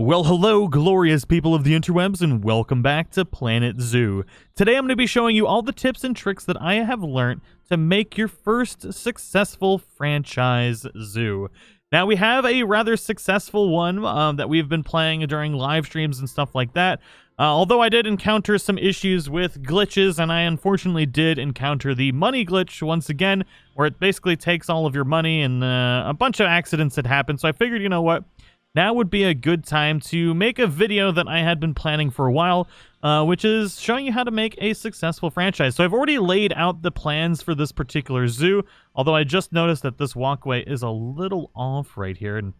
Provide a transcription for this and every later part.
Well, hello, glorious people of the interwebs, and welcome back to Planet Zoo. Today I'm going to be showing you all the tips and tricks that I have learned to make your first successful franchise zoo. Now, we have a rather successful one that we've been playing during live streams and stuff like that. Although I did encounter some issues with glitches, and I unfortunately did encounter the money glitch once again, where it basically takes all of your money, and a bunch of accidents had happened. So I figured, you know what? Now would be a good time to make a video that I had been planning for a while, which is showing you how to make a successful franchise. So I've already laid out the plans for this particular zoo, although I just noticed that this walkway is a little off right here, and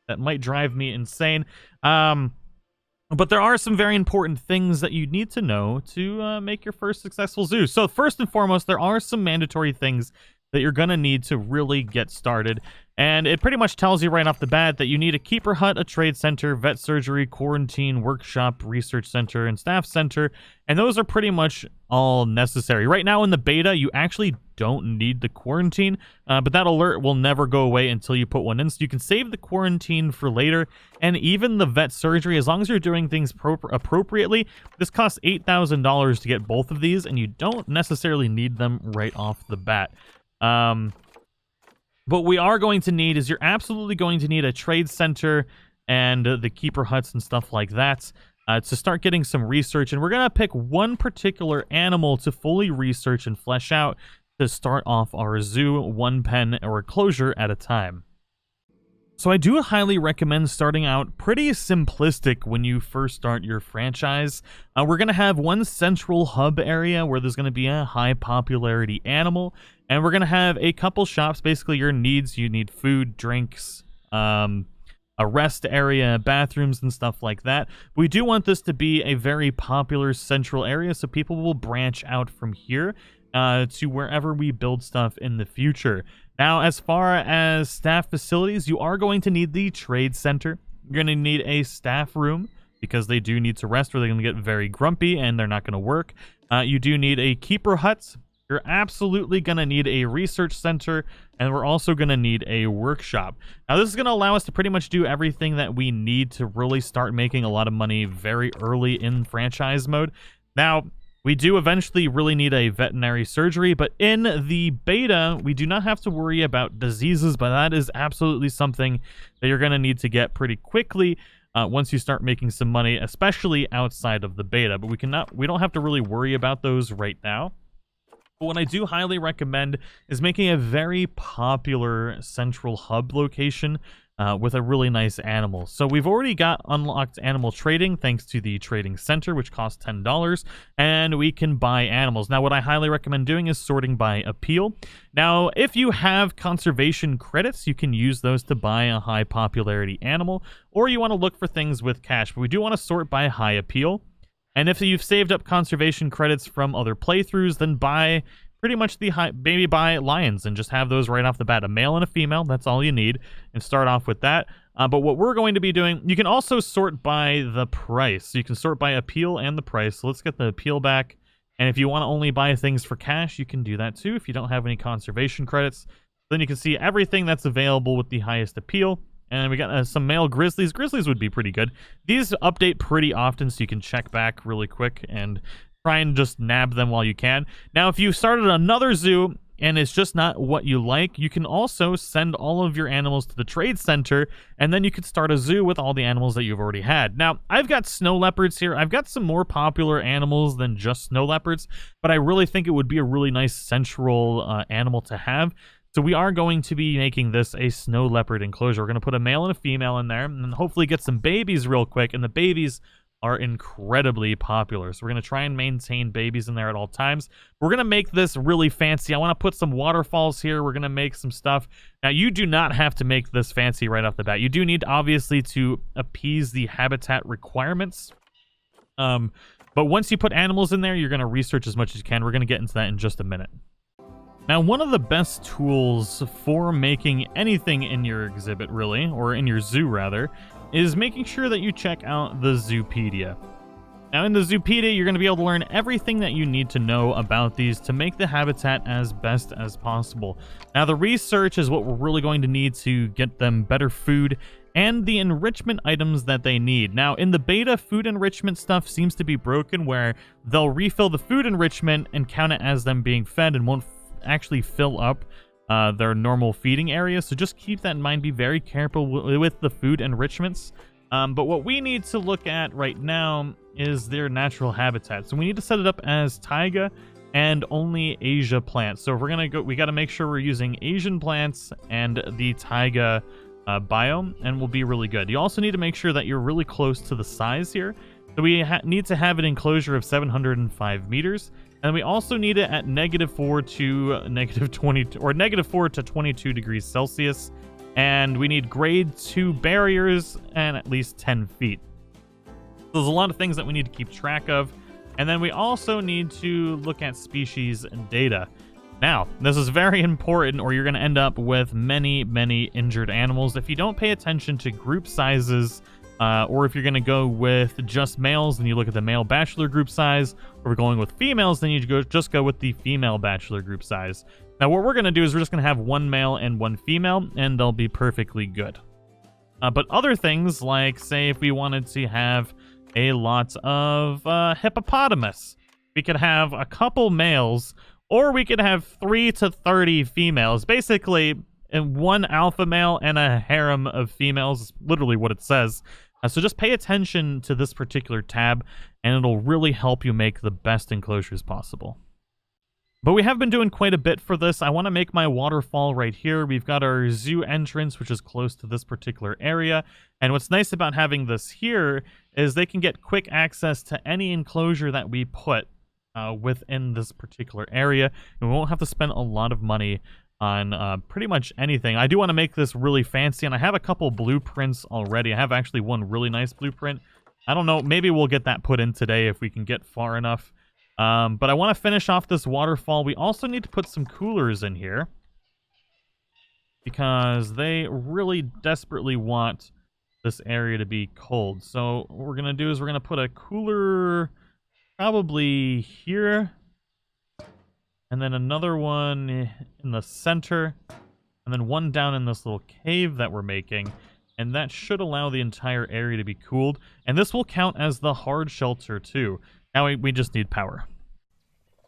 that might drive me insane. But there are some very important things that you need to know to make your first successful zoo. So first and foremost, there are some mandatory things that you're going to need to really get started. And it pretty much tells you right off the bat that you need a keeper hut, a trade center, vet surgery, quarantine, workshop, research center, and staff center. And those are pretty much all necessary. Right now in the beta, you actually don't need the quarantine, but that alert will never go away until you put one in. So you can save the quarantine for later, and even the vet surgery, as long as you're doing things appropriately. This costs $8,000 to get both of these, and you don't necessarily need them right off the bat. What we are going to need is you're absolutely going to need a trade center and the keeper huts and stuff like that to start getting some research. And we're going to pick one particular animal to fully research and flesh out to start off our zoo, one pen or enclosure at a time. So I do highly recommend starting out pretty simplistic when you first start your franchise. We're going to have one central hub area where there's going to be a high popularity animal. And we're going to have a couple shops, basically your needs. You need food, drinks, a rest area, bathrooms, and stuff like that. We do want this to be a very popular central area, so people will branch out from here to wherever we build stuff in the future. Now, as far as staff facilities, you are going to need the trade center. You're going to need a staff room because they do need to rest or they're going to get very grumpy and they're not going to work. You do need a keeper hut. You're absolutely going to need a research center, and we're also going to need a workshop. Now, this is going to allow us to pretty much do everything that we need to really start making a lot of money very early in franchise mode. Now, we do eventually really need a veterinary surgery, but in the beta, we do not have to worry about diseases, but that is absolutely something that you're going to need to get pretty quickly once you start making some money, especially outside of the beta. But we don't have to really worry about those right now. But what I do highly recommend is making a very popular central hub location with a really nice animal. So we've already got unlocked animal trading thanks to the trading center, which costs $10, and we can buy animals. Now, what I highly recommend doing is sorting by appeal. Now, if you have conservation credits, you can use those to buy a high popularity animal, or you want to look for things with cash. But we do want to sort by high appeal. And if you've saved up conservation credits from other playthroughs, then buy pretty much maybe buy lions and just have those right off the bat. A male and a female, that's all you need, and start off with that. But what we're going to be doing, you can also sort by the price. So you can sort by appeal and the price. So let's get the appeal back. And if you want to only buy things for cash, you can do that too if you don't have any conservation credits. Then you can see everything that's available with the highest appeal. And we got some male grizzlies. Grizzlies would be pretty good. These update pretty often, so you can check back really quick and try and just nab them while you can. Now, if you started another zoo and it's just not what you like, you can also send all of your animals to the trade center, and then you could start a zoo with all the animals that you've already had. Now, I've got snow leopards here. I've got some more popular animals than just snow leopards, but I really think it would be a really nice central animal to have. So we are going to be making this a snow leopard enclosure. We're going to put a male and a female in there and hopefully get some babies real quick. And the babies are incredibly popular. So we're going to try and maintain babies in there at all times. We're going to make this really fancy. I want to put some waterfalls here. We're going to make some stuff. Now, you do not have to make this fancy right off the bat. You do need, obviously, to appease the habitat requirements. But once you put animals in there, you're going to research as much as you can. We're going to get into that in just a minute. Now, one of the best tools for making anything in your exhibit, really, or in your zoo, rather, is making sure that you check out the Zoo Pedia. Now, in the Zoo Pedia, you're going to be able to learn everything that you need to know about these to make the habitat as best as possible. Now, the research is what we're really going to need to get them better food and the enrichment items that they need. Now, in the beta, food enrichment stuff seems to be broken, where they'll refill the food enrichment and count it as them being fed and won't actually fill up their normal feeding area. So just keep that in mind. Be very careful with the food enrichments. But what we need to look at right now is their natural habitat. So we need to set it up as taiga and only Asia plants. So if we're gonna go, we got to make sure we're using Asian plants and the taiga biome, and will be really good. You also need to make sure that you're really close to the size here. So we need to have an enclosure of 705 meters, and we also need it at -4 to -20, or -4 to 22 degrees Celsius, and we need grade 2 barriers and at least 10 feet. So there's a lot of things that we need to keep track of, and then we also need to look at species data. Now, this is very important, or you're going to end up with many, many injured animals if you don't pay attention to group sizes, or if you're going to go with just males, then you look at the male bachelor group size, or if we're going with females, then you just go with the female bachelor group size. Now, what we're going to do is we're just going to have one male and one female, and they'll be perfectly good. But other things, like, say, if we wanted to have a lot of hippopotamus, we could have a couple males, or we could have 3 to 30 females. Basically, one alpha male and a harem of females is literally what it says. So just pay attention to this particular tab, and it'll really help you make the best enclosures possible. But we have been doing quite a bit for this. I want to make my waterfall right here. We've got our zoo entrance, which is close to this particular area. And what's nice about having this here is they can get quick access to any enclosure that we put within this particular area, and we won't have to spend a lot of money on pretty much anything. I do want to make this really fancy, and I have a couple blueprints already. I have actually one really nice blueprint. I don't know, maybe we'll get that put in today if we can get far enough. But I want to finish off this waterfall. We also need to put some coolers in here, because they really desperately want this area to be cold. So what we're going to do is we're going to put a cooler probably here, and then another one in the center, and then one down in this little cave that we're making, and that should allow the entire area to be cooled, and this will count as the hard shelter too. Now we just need power.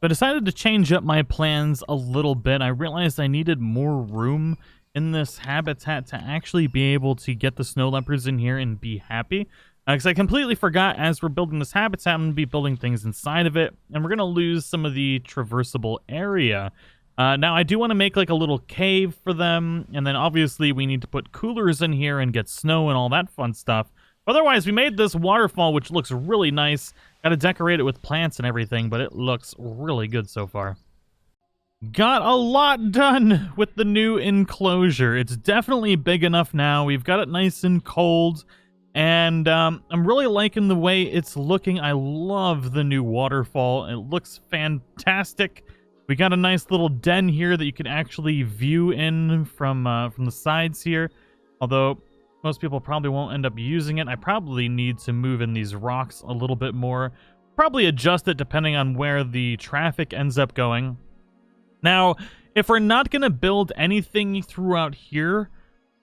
I decided to change up my plans a little bit. I realized I needed more room in this habitat to actually be able to get the snow leopards in here and be happy. Because I completely forgot, as we're building this habitat, I'm going to be building things inside of it, and we're going to lose some of the traversable area. Now, I do want to make like a little cave for them, and then obviously we need to put coolers in here and get snow and all that fun stuff. Otherwise, we made this waterfall, which looks really nice. Got to decorate it with plants and everything, but it looks really good so far. Got a lot done with the new enclosure. It's definitely big enough now. We've got it nice and cold. And I'm really liking the way it's looking. I love the new waterfall. It looks fantastic. We got a nice little den here that you can actually view in from the sides here. Although most people probably won't end up using it. I probably need to move in these rocks a little bit more. Probably adjust it depending on where the traffic ends up going. Now, if we're not going to build anything throughout here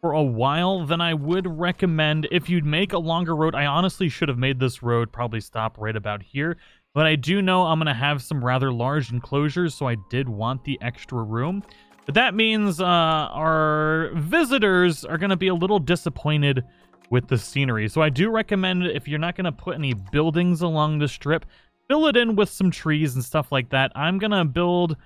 for a while, then I would recommend, if you'd make a longer road, I honestly should have made this road probably stop right about here, but I do know I'm going to have some rather large enclosures, so I did want the extra room. But that means our visitors are going to be a little disappointed with the scenery. So I do recommend, if you're not going to put any buildings along the strip, fill it in with some trees and stuff like that. I'm going to build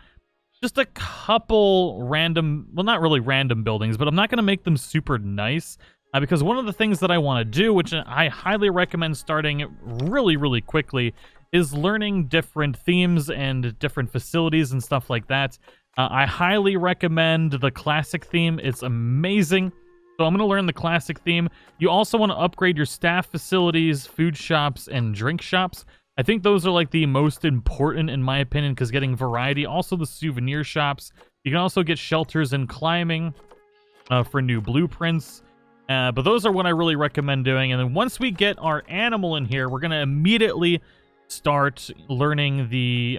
just a couple random, well, not really random buildings, but I'm not going to make them super nice. Because one of the things that I want to do, which I highly recommend starting really, really quickly, is learning different themes and different facilities and stuff like that. I highly recommend the classic theme. It's amazing. So I'm going to learn the classic theme. You also want to upgrade your staff facilities, food shops, and drink shops. I think those are like the most important in my opinion, because getting variety. Also the souvenir shops. You can also get shelters and climbing for new blueprints. But those are what I really recommend doing. And then once we get our animal in here, we're going to immediately start learning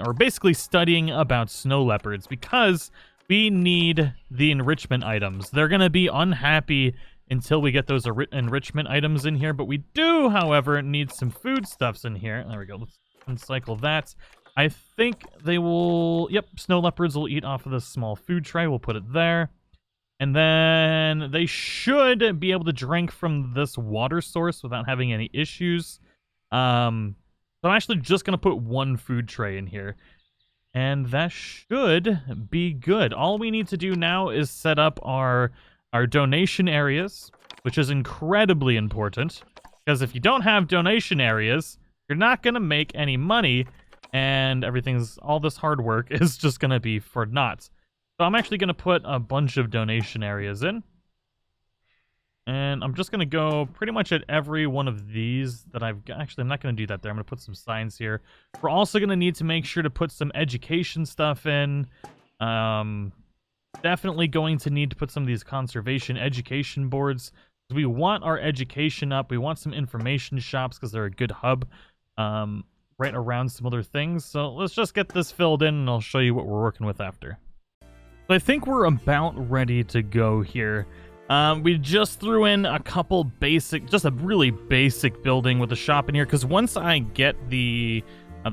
or basically studying about snow leopards, because we need the enrichment items. They're going to be unhappy until we get those enrichment items in here. But we do, however, need some foodstuffs in here. There we go. Let's uncycle that. I think they will... Yep, snow leopards will eat off of this small food tray. We'll put it there. And then they should be able to drink from this water source without having any issues. So I'm actually just going to put one food tray in here. And that should be good. All we need to do now is set up our donation areas, which is incredibly important. Because if you don't have donation areas, you're not going to make any money. And all this hard work is just going to be for naught. So I'm actually going to put a bunch of donation areas in. And I'm just going to go pretty much at every one of these that I've got. Actually, I'm not going to do that there. I'm going to put some signs here. We're also going to need to make sure to put some education stuff in. Definitely going to need to put some of these conservation education boards. We want our education up. We want some information shops because they're a good hub right around some other things. So let's just get this filled in and I'll show you what we're working with after. So I think we're about ready to go here. We just threw in a couple just a really basic building with a shop in here, because once I get the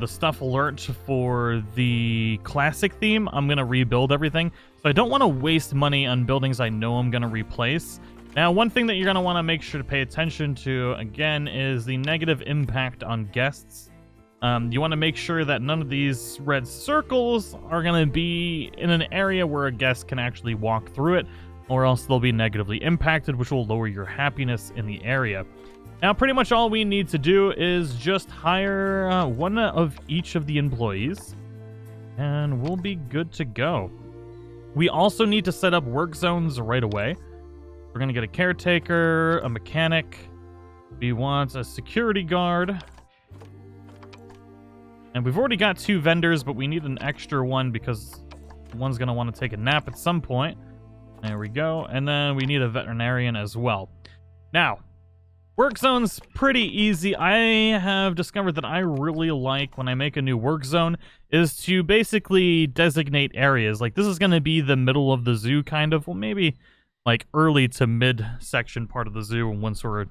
stuff alert for the classic theme, I'm going to rebuild everything. So I don't want to waste money on buildings I know I'm going to replace. Now, one thing that you're going to want to make sure to pay attention to, again, is the negative impact on guests. You want to make sure that none of these red circles are going to be in an area where a guest can actually walk through it, or else they'll be negatively impacted, which will lower your happiness in the area. Now, pretty much all we need to do is just hire one of each of the employees, and we'll be good to go. We also need to set up work zones right away. We're going to get a caretaker, a mechanic. We want a security guard. And we've already got 2 vendors, but we need an extra one because one's going to want to take a nap at some point. There we go. And then we need a veterinarian as well. Now, work zone's pretty easy. I have discovered that I really like, when I make a new work zone, is to basically designate areas. Like, this is going to be the middle of the zoo, kind of. Well, maybe like early to mid section part of the zoo once we're,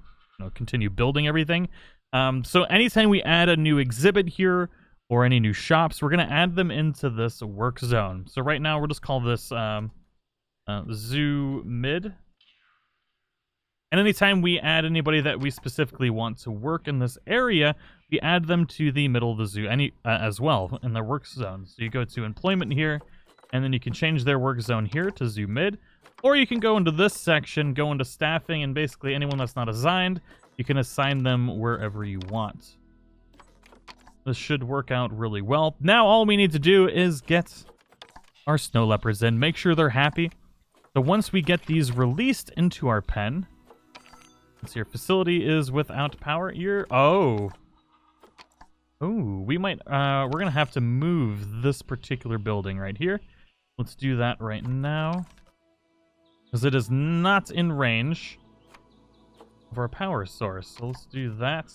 continue building everything. So anytime we add a new exhibit here, or any new shops, we're going to add them into this work zone. So right now, we'll just call this Zoo Mid. And anytime we add anybody that we specifically want to work in this area, we add them to the middle of the zoo as well in their work zone. So you go to employment here, and then you can change their work zone here to Zoo Mid. Or you can go into this section, go into staffing, and basically anyone that's not assigned, you can assign them wherever you want. This should work out really well. Now all we need to do is get our snow leopards in, make sure they're happy. So once we get these released into our pen, let's see, your facility is without power. We might, we're gonna have to move this particular building right here. Let's do that right now, because it is not in range of our power source. So let's do that.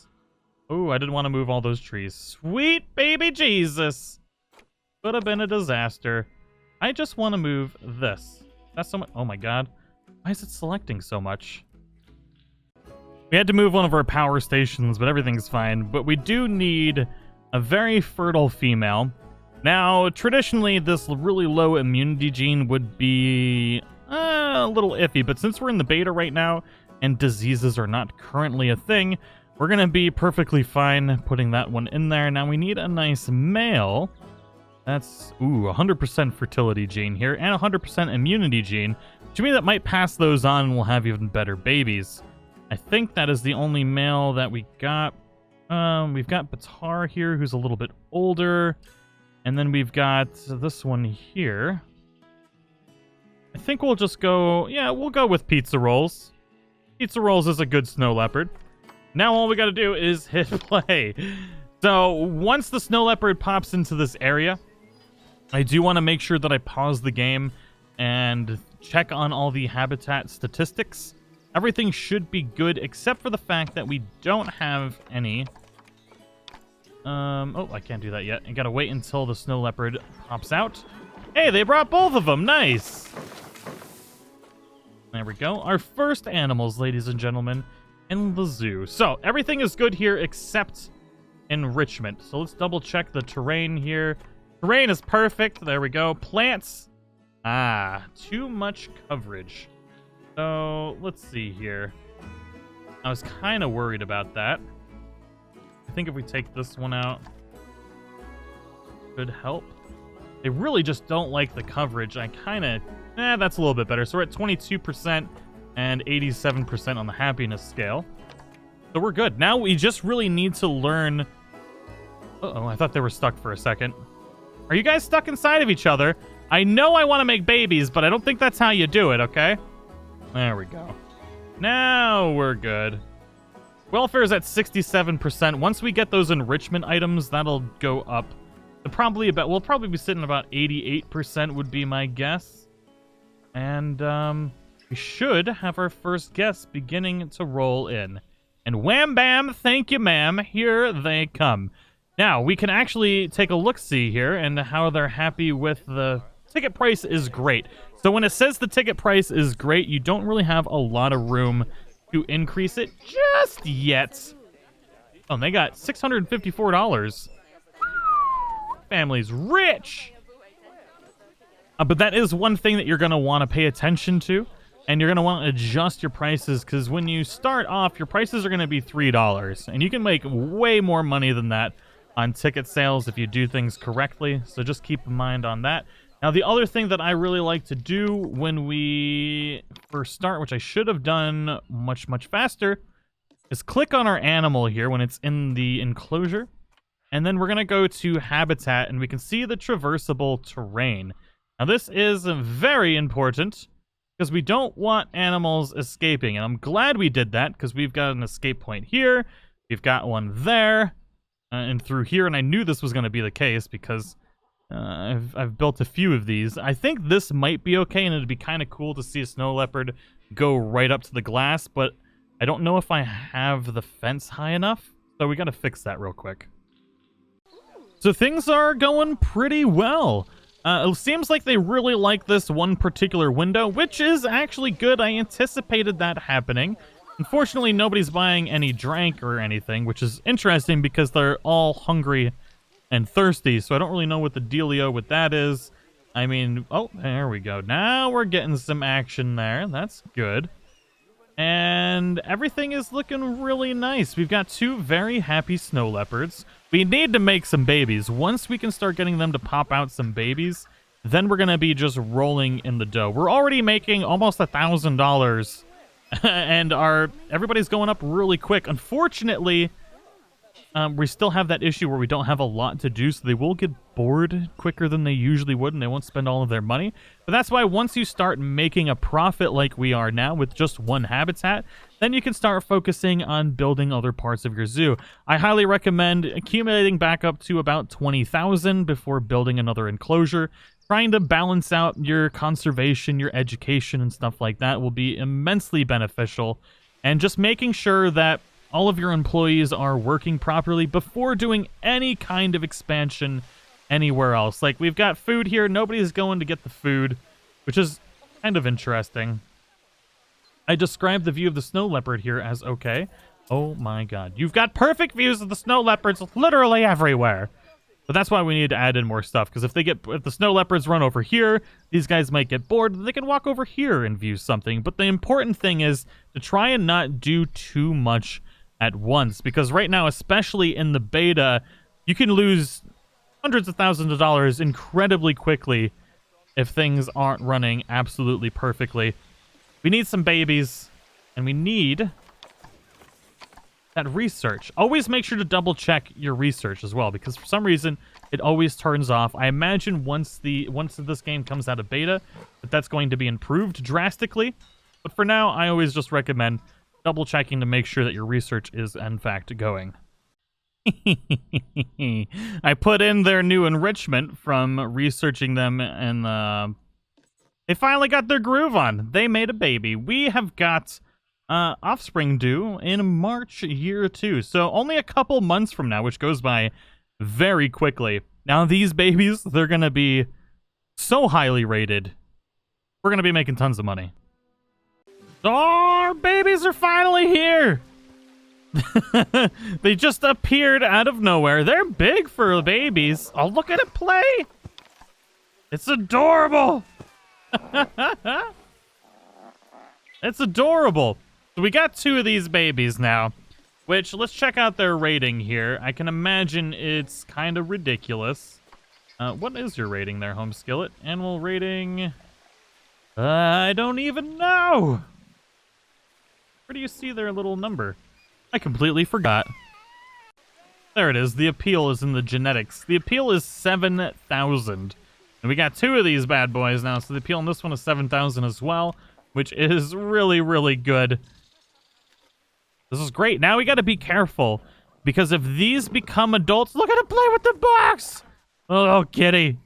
Oh, I didn't want to move all those trees. Sweet baby Jesus! Could have been a disaster. I just want to move this. That's so much. Oh my god. Why is it selecting so much? We had to move one of our power stations, but everything's fine. But we do need a very fertile female. Now, traditionally, this really low immunity gene would be a little iffy, but since we're in the beta right now, and diseases are not currently a thing, we're going to be perfectly fine putting that one in there. Now we need a nice male. That's, 100% fertility gene here, and 100% immunity gene. To me, that might pass those on and we'll have even better babies. I think that is the only male that we got. We've got Batar here, who's a little bit older. And then we've got this one here. I think we'll just go, we'll go with Pizza Rolls. Pizza Rolls is a good snow leopard. Now all we gotta do is hit play. So once the snow leopard pops into this area, I do want to make sure that I pause the game and check on all the habitat statistics. Everything should be good except for the fact that we don't have any. I can't do that yet. I gotta wait until the snow leopard pops out. Hey, they brought both of them. Nice. There we go. Our first animals, ladies and gentlemen, in the zoo. So, everything is good here except enrichment. So, let's double check the terrain here. Terrain is perfect. There we go. Plants. Too much coverage. So, let's see here. I was kind of worried about that. I think if we take this one out, could help. They really just don't like the coverage. I kind of... that's a little bit better. So we're at 22% and 87% on the happiness scale. So we're good. Now we just really need to learn... Uh-oh, I thought they were stuck for a second. Are you guys stuck inside of each other? I know I want to make babies, but I don't think that's how you do it, okay? There we go. Now we're good. Welfare is at 67%. Once we get those enrichment items, that'll go up. We'll probably be sitting about 88% would be my guess. And we should have our first guests beginning to roll in. And wham bam, thank you ma'am, here they come. Now, we can actually take a look-see here and how they're happy with the ticket price is great. So when it says the ticket price is great, you don't really have a lot of room to increase it just yet. Oh, and they got $654. Family's rich. But that is one thing that you're going to want to pay attention to. And you're going to want to adjust your prices, because when you start off, your prices are going to be $3. And you can make way more money than that on ticket sales if you do things correctly. So just keep in mind on that. Now, the other thing that I really like to do when we first start, which I should have done much, much faster, is click on our animal here when it's in the enclosure. And then we're going to go to Habitat, and we can see the Traversable Terrain. Now, this is very important, because we don't want animals escaping. And I'm glad we did that, because we've got an escape point here. We've got one there, and through here. And I knew this was going to be the case, because I've built a few of these. I think this might be okay, and it'd be kind of cool to see a snow leopard go right up to the glass. But I don't know if I have the fence high enough. So we got to fix that real quick. So things are going pretty well. It seems like they really like this one particular window, which is actually good. I anticipated that happening. Unfortunately, nobody's buying any drink or anything, which is interesting because they're all hungry and thirsty. So I don't really know what the dealio with that is. I mean, oh, there we go. Now we're getting some action there. That's good. And everything is looking really nice. We've got two very happy snow leopards. We need to make some babies. Once we can start getting them to pop out some babies, then we're going to be just rolling in the dough. We're already making almost $1,000, and everybody's going up really quick. Unfortunately, we still have that issue where we don't have a lot to do, so they will get bored quicker than they usually would, and they won't spend all of their money. But that's why once you start making a profit like we are now with just one habitat, then you can start focusing on building other parts of your zoo. I highly recommend accumulating back up to about 20,000 before building another enclosure. Trying to balance out your conservation, your education, and stuff like that will be immensely beneficial. And just making sure that all of your employees are working properly before doing any kind of expansion anywhere else. Like, we've got food here. Nobody's going to get the food, which is kind of interesting. I described the view of the snow leopard here as okay. Oh my god. You've got perfect views of the snow leopards literally everywhere. But that's why we need to add in more stuff, because if the snow leopards run over here, these guys might get bored. They can walk over here and view something. But the important thing is to try and not do too much at once, because right now, especially in the beta, you can lose hundreds of thousands of dollars incredibly quickly if things aren't running absolutely perfectly. We need some babies, and we need that research. Always make sure to double check your research as well, because for some reason it always turns off. I imagine once this game comes out of beta, that's going to be improved drastically. But for now, I always just recommend double checking to make sure that your research is in fact going. I put in their new enrichment from researching them, and they finally got their groove on. They made a baby. We have got offspring due in March year 2, so only a couple months from now, which goes by very quickly. Now these babies, they're going to be so highly rated. We're going to be making tons of money. Oh, our babies are finally here. They just appeared out of nowhere. They're big for babies. Oh, look at it play. It's adorable. It's adorable. So we got 2 of these babies now, which let's check out their rating here. I can imagine it's kind of ridiculous. What is your rating there, Home Skillet? Animal rating... I don't even know. Where do you see their little number? I completely forgot. There it is. The appeal is in the genetics. The appeal is 7,000. And we got 2 of these bad boys now, so the appeal on this one is 7,000 as well, which is really, really good. This is great. Now we got to be careful, because if these become adults... Look at it play with the box! Oh, kitty.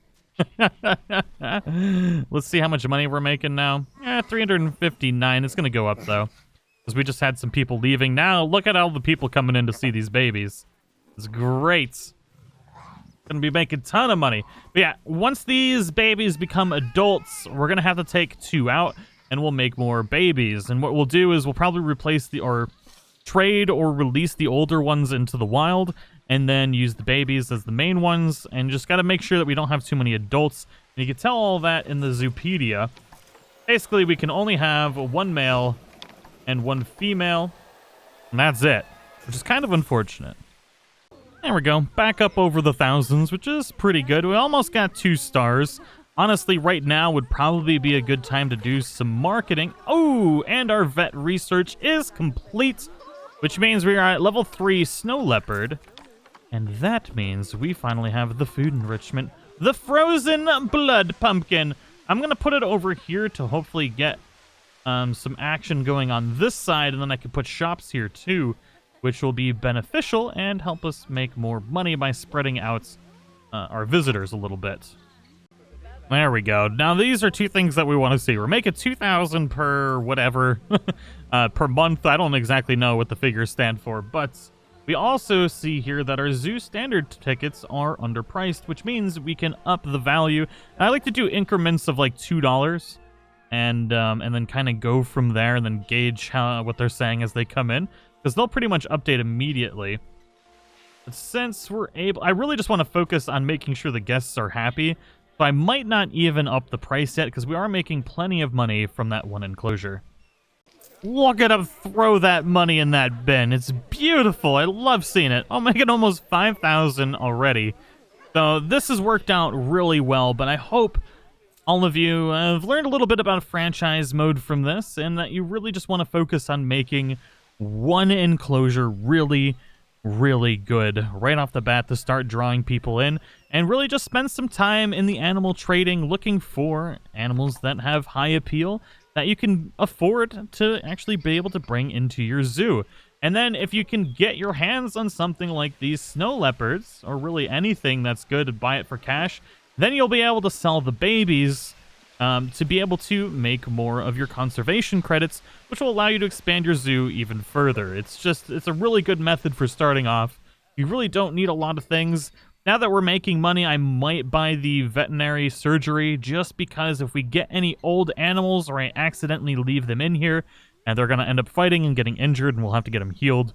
Let's see how much money we're making now. 359. It's going to go up, though, because we just had some people leaving. Now, look at all the people coming in to see these babies. It's great. Going to be making a ton of money. But yeah, once these babies become adults, we're going to have to take 2 out, and we'll make more babies. And what we'll do is we'll probably replace or trade or release the older ones into the wild, and then use the babies as the main ones, and just got to make sure that we don't have too many adults. And you can tell all that in the Zoo Pedia. Basically, we can only have 1 male and 1 female, and that's it, which is kind of unfortunate. There we go, back up over the thousands, which is pretty good. We almost got 2 stars. Honestly, right now would probably be a good time to do some marketing. Oh, and our vet research is complete, which means we are at level 3 Snow Leopard. And that means we finally have the food enrichment, the frozen blood pumpkin. I'm going to put it over here to hopefully get some action going on this side, and then I can put shops here too, which will be beneficial and help us make more money by spreading out our visitors a little bit. There we go. Now these are 2 things that we want to see. We're making 2,000 per whatever per month. I don't exactly know what the figures stand for, but we also see here that our zoo standard tickets are underpriced, which means we can up the value. And I like to do increments of like $2, and then kind of go from there, and then gauge what they're saying as they come in, because they'll pretty much update immediately. But since we're able, I really just want to focus on making sure the guests are happy. So I might not even up the price yet, because we are making plenty of money from that one enclosure. Look at him throw that money in that bin. It's beautiful. I love seeing it. I'm making almost 5,000 already. So this has worked out really well, but I hope all of you have learned a little bit about franchise mode from this, and that you really just want to focus on making one enclosure really, really good right off the bat to start drawing people in, and really just spend some time in the animal trading looking for animals that have high appeal that you can afford to actually be able to bring into your zoo. And then if you can get your hands on something like these snow leopards, or really anything that's good, and buy it for cash, then you'll be able to sell the babies to be able to make more of your conservation credits, which will allow you to expand your zoo even further. It's a really good method for starting off. You really don't need a lot of things. Now that we're making money, I might buy the Veterinary Surgery, just because if we get any old animals, or I accidentally leave them in here, and they're going to end up fighting and getting injured, and we'll have to get them healed.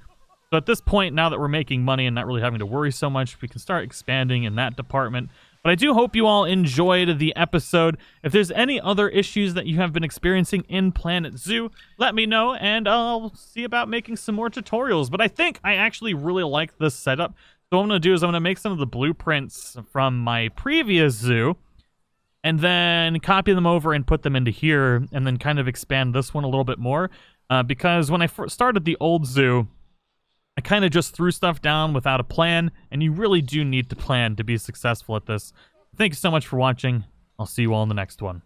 So at this point, now that we're making money and not really having to worry so much, we can start expanding in that department. But I do hope you all enjoyed the episode. If there's any other issues that you have been experiencing in Planet Zoo, let me know, and I'll see about making some more tutorials. But I think I actually really like this setup. So what I'm going to do is I'm going to make some of the blueprints from my previous zoo, and then copy them over and put them into here, and then kind of expand this one a little bit more. Because when I first started the old zoo, I kind of just threw stuff down without a plan, and you really do need to plan to be successful at this. Thank you so much for watching. I'll see you all in the next one.